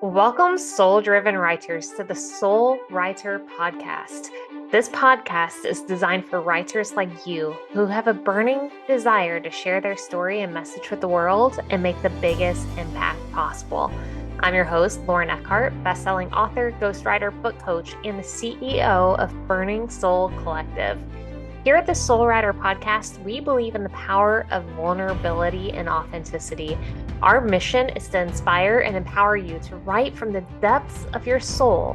Welcome, soul driven writers, to the Soul Writer Podcast. This podcast is designed for writers like you who have a burning desire to share their story and message with the world and make the biggest impact possible. I'm your host, Lauren Eckhart, bestselling author, ghostwriter, book coach, and the CEO of Burning Soul Collective. Here at the Soul Writer Podcast, we believe in the power of vulnerability and authenticity. Our mission is to inspire and empower you to write from the depths of your soul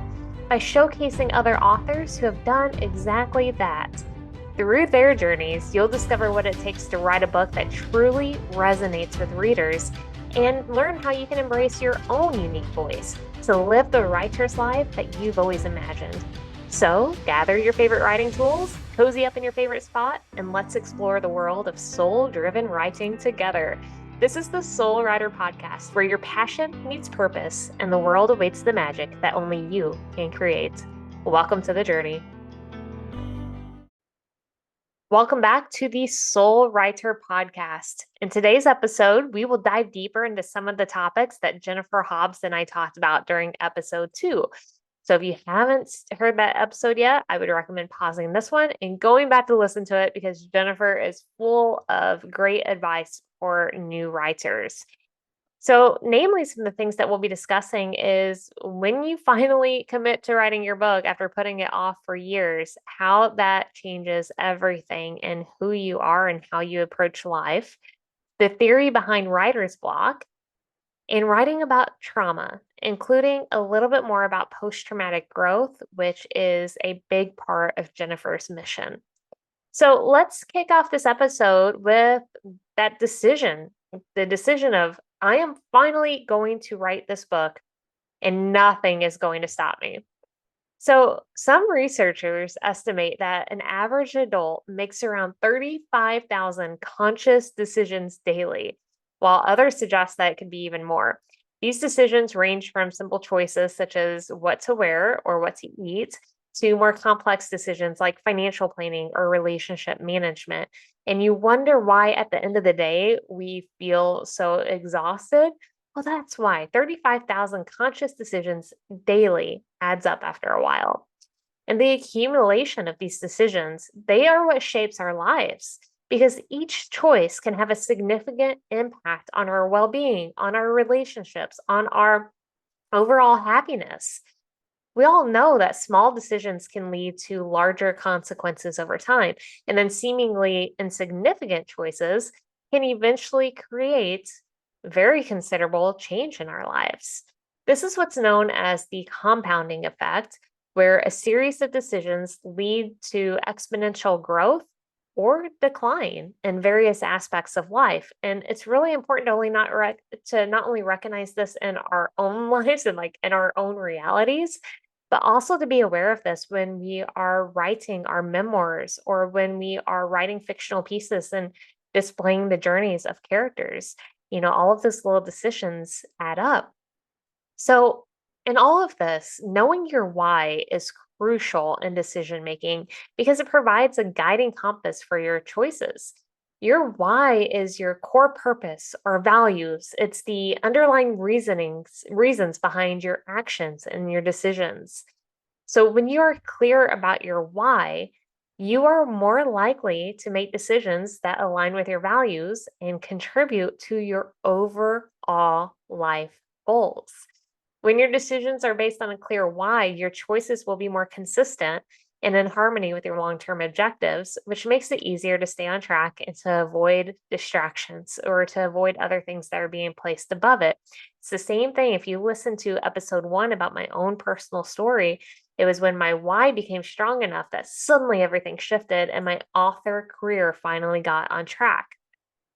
by showcasing other authors who have done exactly that. Through their journeys, you'll discover what it takes to write a book that truly resonates with readers and learn how you can embrace your own unique voice to live the writer's life that you've always imagined. So, gather your favorite writing tools, cozy up in your favorite spot, and let's explore the world of soul-driven writing together. This is the Soul Writer Podcast, where your passion meets purpose and the world awaits the magic that only you can create. Welcome to the journey. Welcome back to the Soul Writer Podcast. In today's episode, we will dive deeper into some of the topics that Jennifer Hobbs and I talked about during episode 2. So if you haven't heard that episode yet, I would recommend pausing this one and going back to listen to it because Jennifer is full of great advice for new writers. So, namely, some of the things that we'll be discussing is when you finally commit to writing your book after putting it off for years, how that changes everything and who you are and how you approach life, the theory behind writer's block, and writing about trauma, including a little bit more about post traumatic growth, which is a big part of Jennifer's mission. So let's kick off this episode with that decision the decision of, I am finally going to write this book and nothing is going to stop me. So, some researchers estimate that an average adult makes around 35,000 conscious decisions daily, while others suggest that it could be even more. These decisions range from simple choices such as what to wear or what to eat to more complex decisions like financial planning or relationship management. And you wonder why, at the end of the day, we feel so exhausted. Well, that's why 35,000 conscious decisions daily adds up after a while. And the accumulation of these decisions, they are what shapes our lives because each choice can have a significant impact on our well-being, on our relationships, on our overall happiness. We all know that small decisions can lead to larger consequences over time, and then seemingly insignificant choices can eventually create very considerable change in our lives. This is what's known as the compounding effect, where a series of decisions lead to exponential growth or decline in various aspects of life. And it's really important to not only recognize this in our own lives and like in our own realities, but also to be aware of this when we are writing our memoirs or when we are writing fictional pieces and displaying the journeys of characters. All of those little decisions add up. So, in all of this, knowing your why is crucial in decision making because it provides a guiding compass for your choices. Your why is your core purpose or values. It's the underlying reasons behind your actions and your decisions. So when you are clear about your why, you are more likely to make decisions that align with your values and contribute to your overall life goals. When your decisions are based on a clear why, your choices will be more consistent and in harmony with your long term objectives, which makes it easier to stay on track and to avoid distractions or to avoid other things that are being placed above it. It's the same thing if you listen to episode 1 about my own personal story. It was when my why became strong enough that suddenly everything shifted and my author career finally got on track.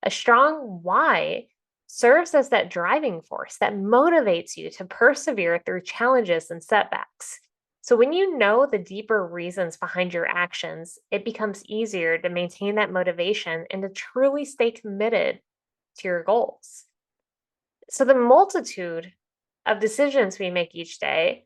A strong why serves as that driving force that motivates you to persevere through challenges and setbacks. So, when you know the deeper reasons behind your actions, it becomes easier to maintain that motivation and to truly stay committed to your goals. So, the multitude of decisions we make each day,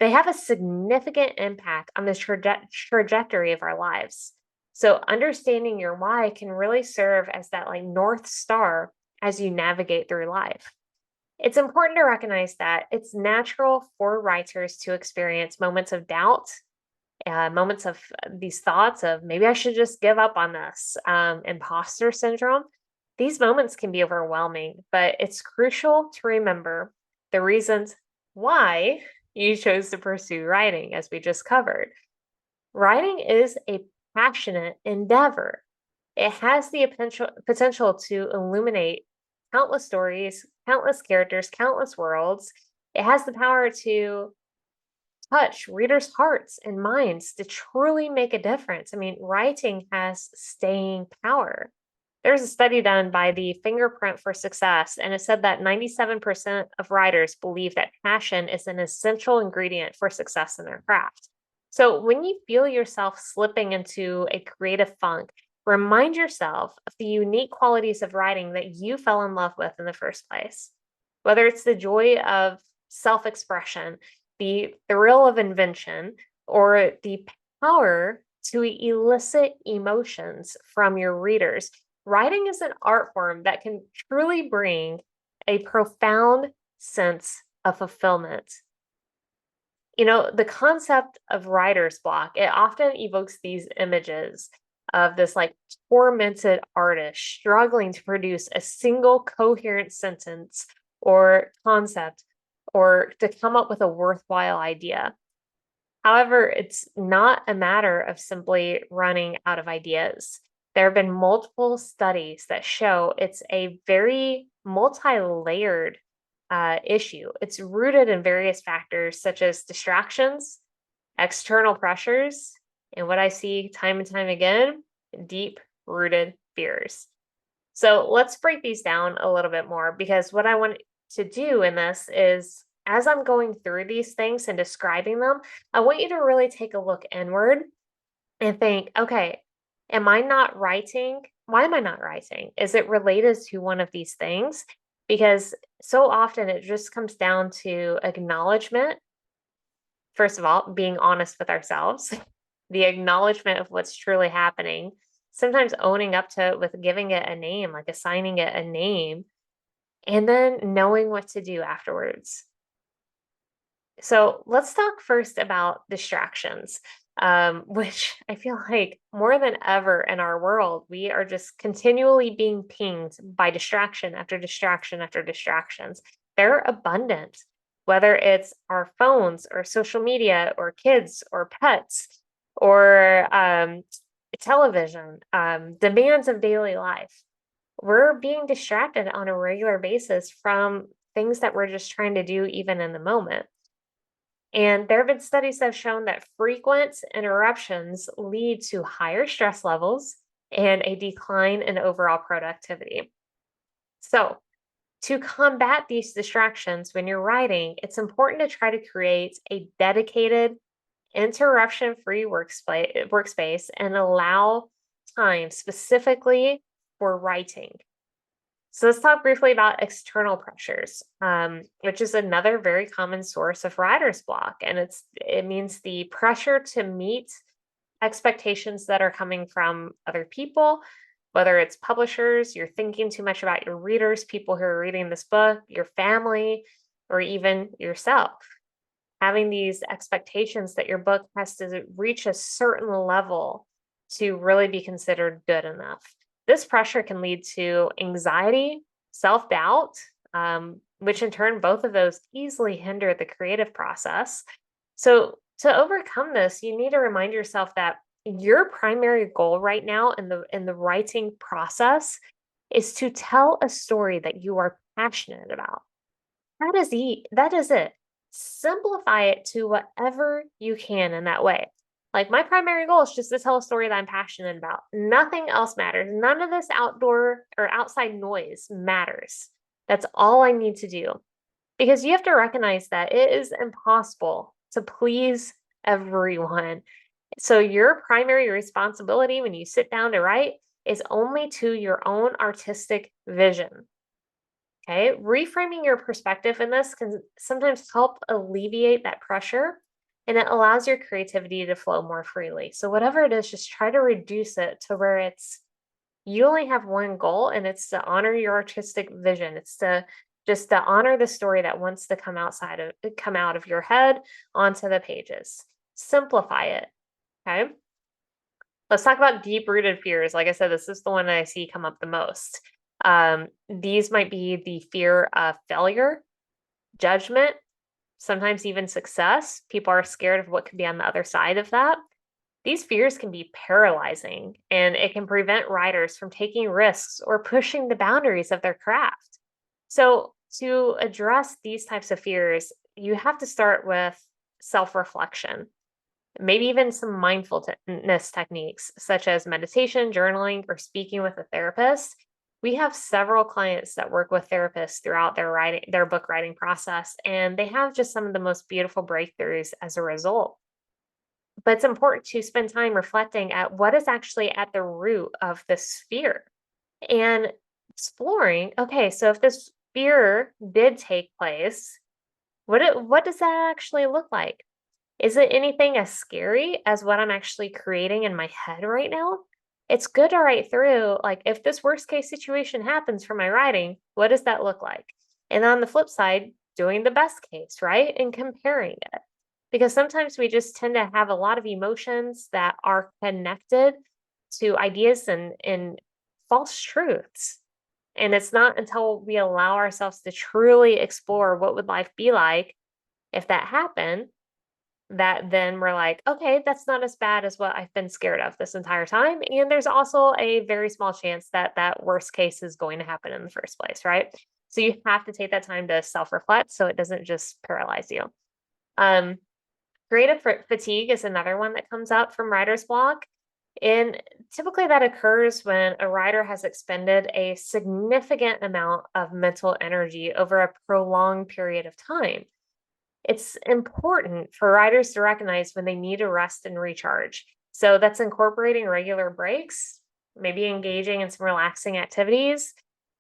they have a significant impact on the trajectory of our lives. So, understanding your why can really serve as that like North Star as you navigate through life. It's important to recognize that it's natural for writers to experience moments of doubt, moments of these thoughts of maybe I should just give up on this, imposter syndrome. These moments can be overwhelming, but it's crucial to remember the reasons why you chose to pursue writing, as we just covered. Writing is a passionate endeavor. It has the potential to illuminate countless stories, countless characters, countless worlds. It has the power to touch readers' hearts and minds to truly make a difference. I mean, writing has staying power. There's a study done by the Fingerprint for Success, and it said that 97% of writers believe that passion is an essential ingredient for success in their craft. So when you feel yourself slipping into a creative funk, remind yourself of the unique qualities of writing that you fell in love with in the first place. Whether it's the joy of self expression, the thrill of invention, or the power to elicit emotions from your readers. Writing is an art form that can truly bring a profound sense of fulfillment. You know, the concept of writer's block, it often evokes these images of this like tormented artist struggling to produce a single coherent sentence or concept or to come up with a worthwhile idea. However, it's not a matter of simply running out of ideas. There have been multiple studies that show it's a very multi layered issue. It's rooted in various factors such as distractions, external pressures, and what I see time and time again, deep rooted fears. So let's break these down a little bit more because what I want to do in this is as I'm going through these things and describing them, I want you to really take a look inward and think, okay, am I not writing? Why am I not writing? Is it related to one of these things? Because so often it just comes down to acknowledgement. First of all, being honest with ourselves, the acknowledgement of what's truly happening, sometimes owning up to it with giving it a name, like assigning it a name, and then knowing what to do afterwards. So let's talk first about distractions, which I feel like more than ever in our world, we are just continually being pinged by distraction after distraction after distractions. They're abundant, whether it's our phones or social media or kids or pets or television, demands of daily life. We're being distracted on a regular basis from things that we're just trying to do even in the moment. And there have been studies that have shown that frequent interruptions lead to higher stress levels and a decline in overall productivity. So, to combat these distractions when you're writing, it's important to try to create a dedicated, interruption free workspace and allow time specifically for writing. So let's talk briefly about external pressures, which is another very common source of writer's block, and it means the pressure to meet expectations that are coming from other people, whether it's publishers, you're thinking too much about your readers, people who are reading this book, your family, or even yourself. Having these expectations that your book has to reach a certain level to really be considered good enough. This pressure can lead to anxiety, self doubt, which in turn, both of those easily hinder the creative process. So, to overcome this, you need to remind yourself that your primary goal right now in the writing process is to tell a story that you are passionate about. That is it. Simplify it to whatever you can in that way. Like my primary goal is just to tell a story that I'm passionate about. Nothing else matters. None of this outdoor or outside noise matters. That's all I need to do. Because you have to recognize that it is impossible to please everyone. So your primary responsibility when you sit down to write is only to your own artistic vision. Okay, reframing your perspective in this can sometimes help alleviate that pressure and it allows your creativity to flow more freely. So, whatever it is, just try to reduce it to where it's you only have one goal and it's to honor your artistic vision. It's to just to honor the story that wants to come out of your head onto the pages. Simplify it. Okay. Let's talk about deep-rooted fears. Like I said, this is the one that I see come up the most. These might be the fear of failure, judgment, sometimes even success. People are scared of what could be on the other side of that. These fears can be paralyzing, and it can prevent writers from taking risks or pushing the boundaries of their craft. So, to address these types of fears, you have to start with self reflection, maybe even some mindfulness techniques such as meditation, journaling, or speaking with a therapist. We have several clients that work with therapists throughout their book writing process, and they have just some of the most beautiful breakthroughs as a result. But it's important to spend time reflecting at what is actually at the root of this fear and exploring, okay, so if this fear did take place, what does that actually look like? Is it anything as scary as what I'm actually creating in my head right now? It's good to write through, like, if this worst case situation happens for my writing, what does that look like? And on the flip side, doing the best case, right? And comparing it. Because sometimes we just tend to have a lot of emotions that are connected to ideas and false truths. And it's not until we allow ourselves to truly explore what would life be like if that happened that then we're like, okay, that's not as bad as what I've been scared of this entire time. And there's also a very small chance that that worst case is going to happen in the first place, right? So you have to take that time to self reflect so it doesn't just paralyze you. Um, Creative fatigue is another one that comes up from writer's block. And typically that occurs when a writer has expended a significant amount of mental energy over a prolonged period of time. It's important for writers to recognize when they need to rest and recharge. So that's incorporating regular breaks, maybe engaging in some relaxing activities,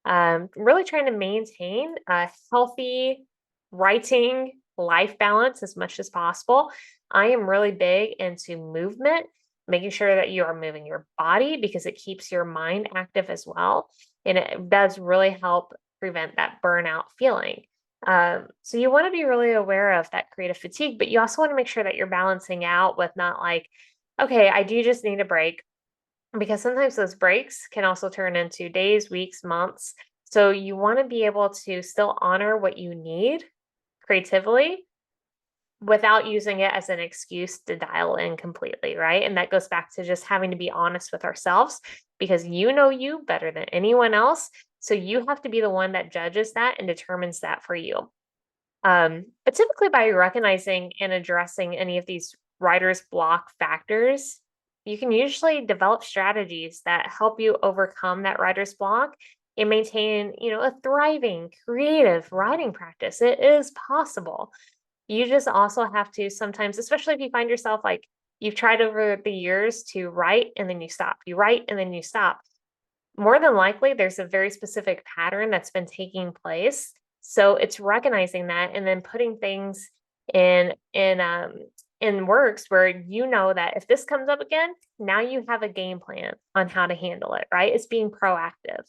really trying to maintain a healthy writing life balance as much as possible. I am really big into movement, making sure that you are moving your body because it keeps your mind active as well. And it does really help prevent that burnout feeling. So you want to be really aware of that creative fatigue, but you also want to make sure that you're balancing out with not like, okay, I do just need a break because sometimes those breaks can also turn into days, weeks, months. So you want to be able to still honor what you need creatively without using it as an excuse to dial in completely, right? And that goes back to just having to be honest with ourselves because you know you better than anyone else. So you have to be the one that judges that and determines that for you. But typically, by recognizing and addressing any of these writer's block factors, you can usually develop strategies that help you overcome that writer's block and maintain, a thriving, creative writing practice. It is possible. You just also have to sometimes, especially if you find yourself like you've tried over the years to write and then you stop, you write and then you stop. More than likely, there's a very specific pattern that's been taking place. So it's recognizing that and then putting things in works where you know that if this comes up again, now you have a game plan on how to handle it, right? It's being proactive.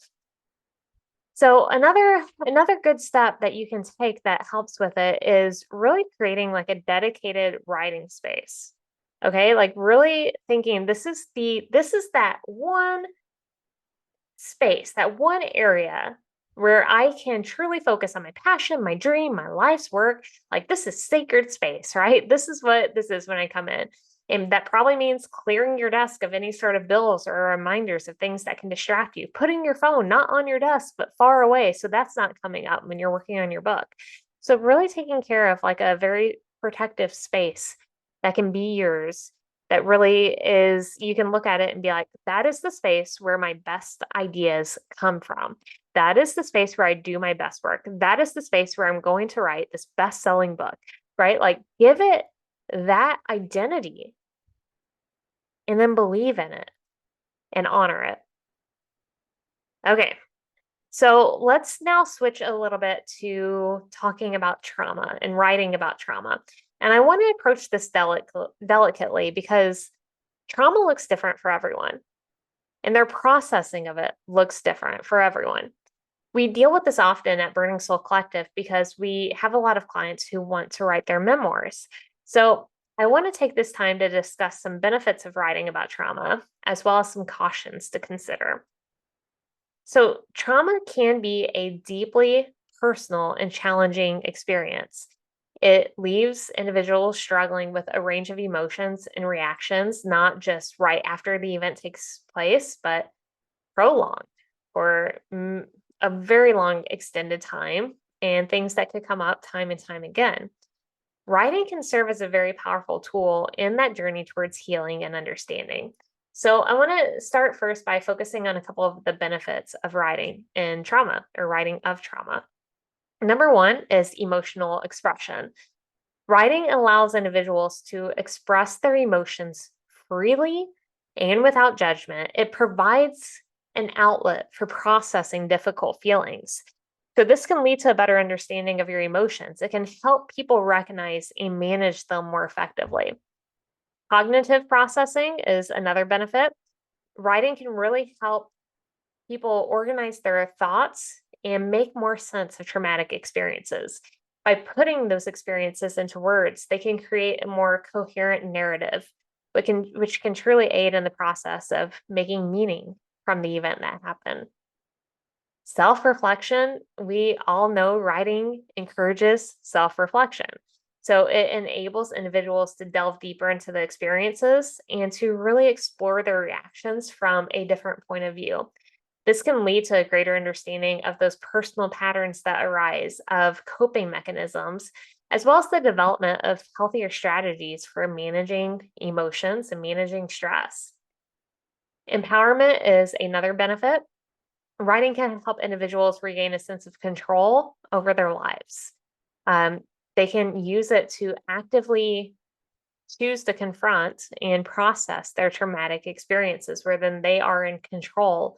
So another good step that you can take that helps with it is really creating like a dedicated writing space. Okay? Like really thinking this is that one space, that one area where I can truly focus on my passion, my dream, my life's work. Like this is sacred space, right? This is what this is when I come in. And that probably means clearing your desk of any sort of bills or reminders of things that can distract you. Putting your phone not on your desk, but far away. So that's not coming up when you're working on your book. So, really taking care of like a very protective space that can be yours, that really is, you can look at it and be like, that is the space where my best ideas come from. That is the space where I do my best work. That is the space where I'm going to write this best selling book, right? Like, give it that identity and then believe in it and honor it. Okay. So let's now switch a little bit to talking about trauma and writing about trauma. And I want to approach this delicately because trauma looks different for everyone and their processing of it looks different for everyone. We deal with this often at Burning Soul Collective because we have a lot of clients who want to write their memoirs. So I want to take this time to discuss some benefits of writing about trauma, as well as some cautions to consider. So, trauma can be a deeply personal and challenging experience. It leaves individuals struggling with a range of emotions and reactions, not just right after the event takes place, but prolonged for a very long extended time and things that could come up time and time again. Writing can serve as a very powerful tool in that journey towards healing and understanding. So, I want to start first by focusing on a couple of the benefits of writing in trauma or writing of trauma. Number one is emotional expression. Writing allows individuals to express their emotions freely and without judgment. It provides an outlet for processing difficult feelings. So, this can lead to a better understanding of your emotions. It can help people recognize and manage them more effectively. Cognitive processing is another benefit. Writing can really help people organize their thoughts and make more sense of traumatic experiences. By putting those experiences into words, they can create a more coherent narrative, which can truly aid in the process of making meaning from the event that happened. Self reflection, we all know writing encourages self reflection. So it enables individuals to delve deeper into the experiences and to really explore their reactions from a different point of view. This can lead to a greater understanding of those personal patterns that arise, of coping mechanisms, as well as the development of healthier strategies for managing emotions and managing stress. Empowerment is another benefit. Writing can help individuals regain a sense of control over their lives. Um, they can use it to actively choose to confront and process their traumatic experiences, where then they are in control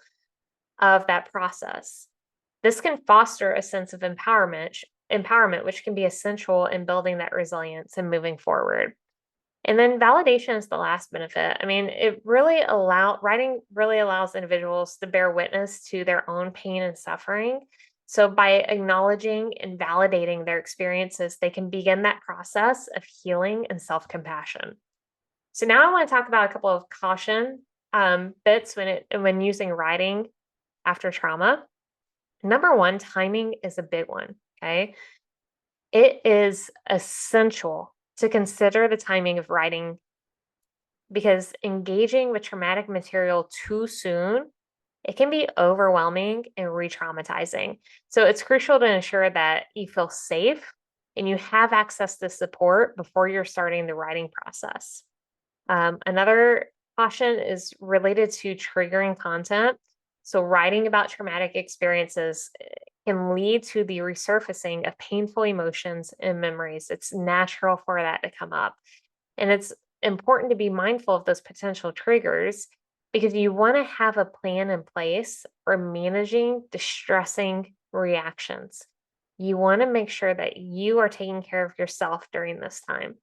of that process. This can foster a sense of empowerment, which can be essential in building that resilience and moving forward. And then validation is the last benefit. I mean, writing really allows individuals to bear witness to their own pain and suffering. So by acknowledging and validating their experiences, they can begin that process of healing and self-compassion. So now I want to talk about a couple of caution bits when using writing after trauma. Number one, timing is a big one. Okay. It is essential to consider the timing of writing because engaging with traumatic material too soon, it can be overwhelming and re-traumatizing. So it's crucial to ensure that you feel safe and you have access to support before you're starting the writing process. Another caution is related to triggering content. So writing about traumatic experiences can lead to the resurfacing of painful emotions and memories. It's natural for that to come up. And it's important to be mindful of those potential triggers because you want to have a plan in place for managing distressing reactions. You want to make sure that you are taking care of yourself during this time.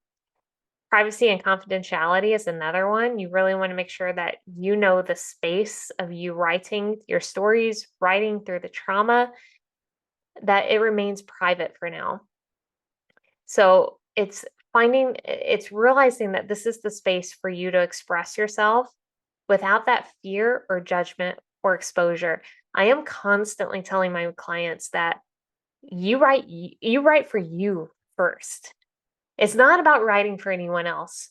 Privacy and confidentiality is another one. You really want to make sure that you know the space of you writing your stories, writing through the trauma, that it remains private for now. So it's realizing that this is the space for you to express yourself without that fear or judgment or exposure. I am constantly telling my clients that you write for you first. It's not about writing for anyone else.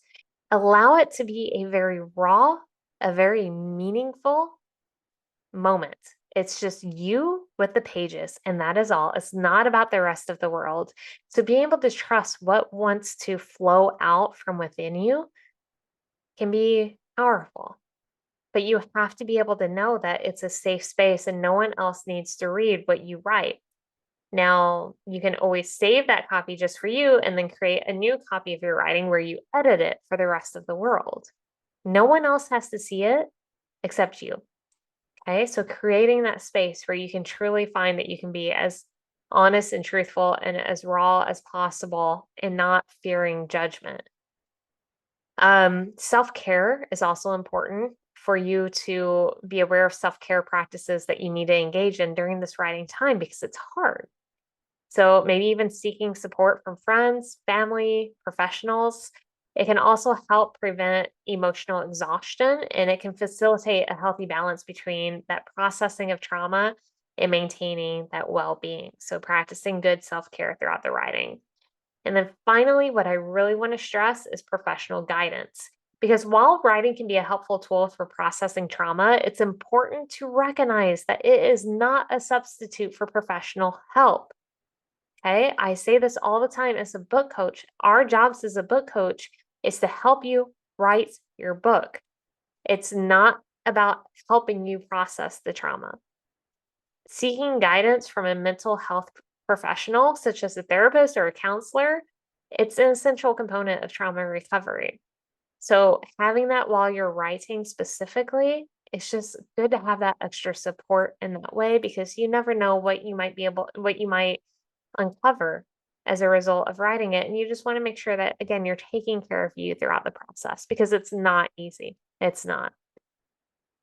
Allow it to be a very raw, a very meaningful moment. It's just you with the pages, and that is all. It's not about the rest of the world. So being able to trust what wants to flow out from within you can be powerful. But you have to be able to know that it's a safe space and no one else needs to read what you write. Now, you can always save that copy just for you and then create a new copy of your writing where you edit it for the rest of the world. No one else has to see it except you. Okay, so creating that space where you can truly find that you can be as honest and truthful and as raw as possible and not fearing judgment. Self care is also important. for you to be aware of self-care practices that you need to engage in during this writing time because it's hard. So maybe even seeking support from friends, family, professionals. It can also help prevent emotional exhaustion, and it can facilitate a healthy balance between that processing of trauma and maintaining that well-being. So practicing good self-care throughout the writing. And then finally, what I really want to stress is professional guidance. Because while writing can be a helpful tool for processing trauma, it's important to recognize that it is not a substitute for professional help. Okay. I say this all the time as a book coach. Our jobs as a book coach is to help you write your book. It's not about helping you process the trauma. Seeking guidance from a mental health professional, such as a therapist or a counselor, it's an essential component of trauma recovery. So having that while you're writing specifically, it's just good to have that extra support in that way because you never know what you might uncover as a result of writing it. And you just want to make sure that, again, you're taking care of you throughout the process because it's not easy. It's not.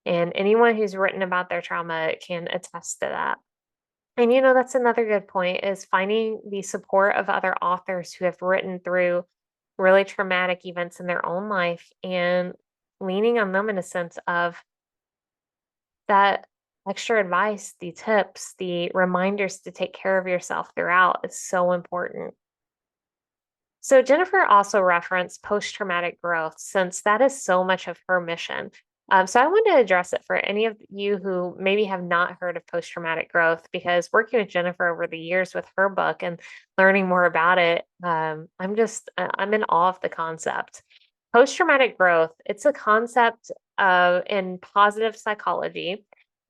And anyone who's written about their trauma can attest to that. And that's another good point is finding the support of other authors who have written through really traumatic events in their own life and leaning on them in a sense of that extra advice, the tips, the reminders to take care of yourself throughout is so important. So, Jennifer also referenced post traumatic growth since that is so much of her mission. So, I want to address it for any of you who maybe have not heard of post traumatic growth, because working with Jennifer over the years with her book and learning more about it, I'm in awe of the concept. Post traumatic growth, it's a concept in positive psychology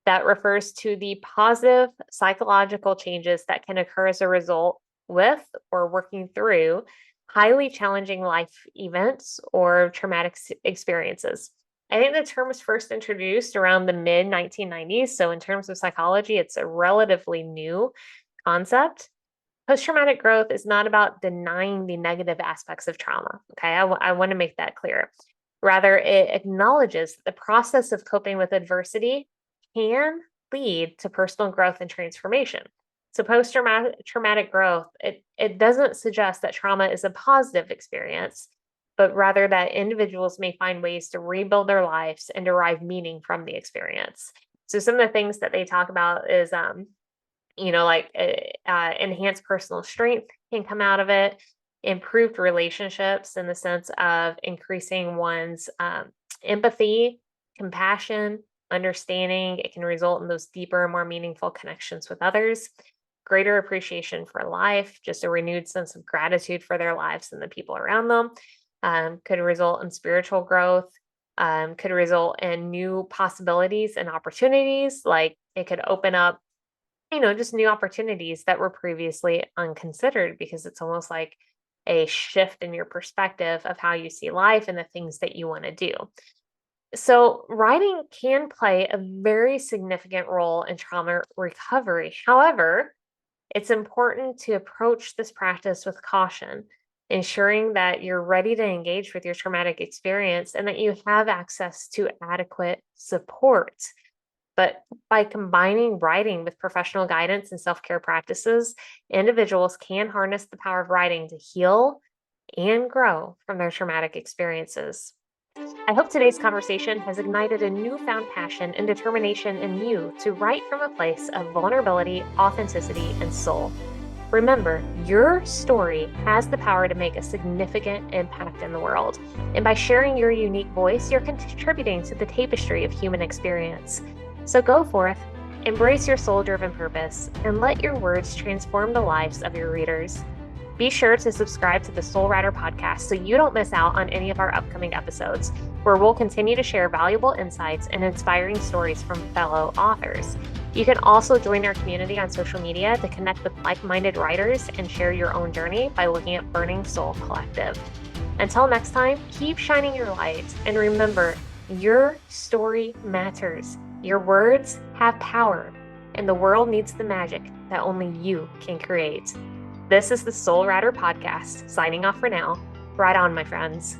that refers to the positive psychological changes that can occur as a result with or working through highly challenging life events or traumatic experiences. I think the term was first introduced around the mid 1990s. So, in terms of psychology, it's a relatively new concept. Post traumatic growth is not about denying the negative aspects of trauma. Okay. I want to make that clear. Rather, it acknowledges that the process of coping with adversity can lead to personal growth and transformation. So post-traumatic growth, it doesn't suggest that trauma is a positive experience, but rather that individuals may find ways to rebuild their lives and derive meaning from the experience. So some of the things that they talk about is, enhanced personal strength can come out of it, improved relationships in the sense of increasing one's empathy, compassion, understanding. It can result in those deeper, more meaningful connections with others, greater appreciation for life, just a renewed sense of gratitude for their lives and the people around them. Could result in spiritual growth, could result in new possibilities and opportunities. Like it could open up, just new opportunities that were previously unconsidered because it's almost like a shift in your perspective of how you see life and the things that you want to do. So, writing can play a very significant role in trauma recovery. However, it's important to approach this practice with caution, ensuring that you're ready to engage with your traumatic experience and that you have access to adequate support. But by combining writing with professional guidance and self care practices, individuals can harness the power of writing to heal and grow from their traumatic experiences. I hope today's conversation has ignited a newfound passion and determination in you to write from a place of vulnerability, authenticity, and soul. Remember, your story has the power to make a significant impact in the world. And by sharing your unique voice, you're contributing to the tapestry of human experience. So go forth, embrace your soul-driven purpose, and let your words transform the lives of your readers. Be sure to subscribe to the Soul Writer podcast so you don't miss out on any of our upcoming episodes, where we'll continue to share valuable insights and inspiring stories from fellow authors. You can also join our community on social media to connect with like-minded writers and share your own journey by looking at Burning Soul Collective. Until next time, keep shining your light, and remember, your story matters. Your words have power, and the world needs the magic that only you can create. This is the Soul Writer podcast, signing off for now. Right on, my friends.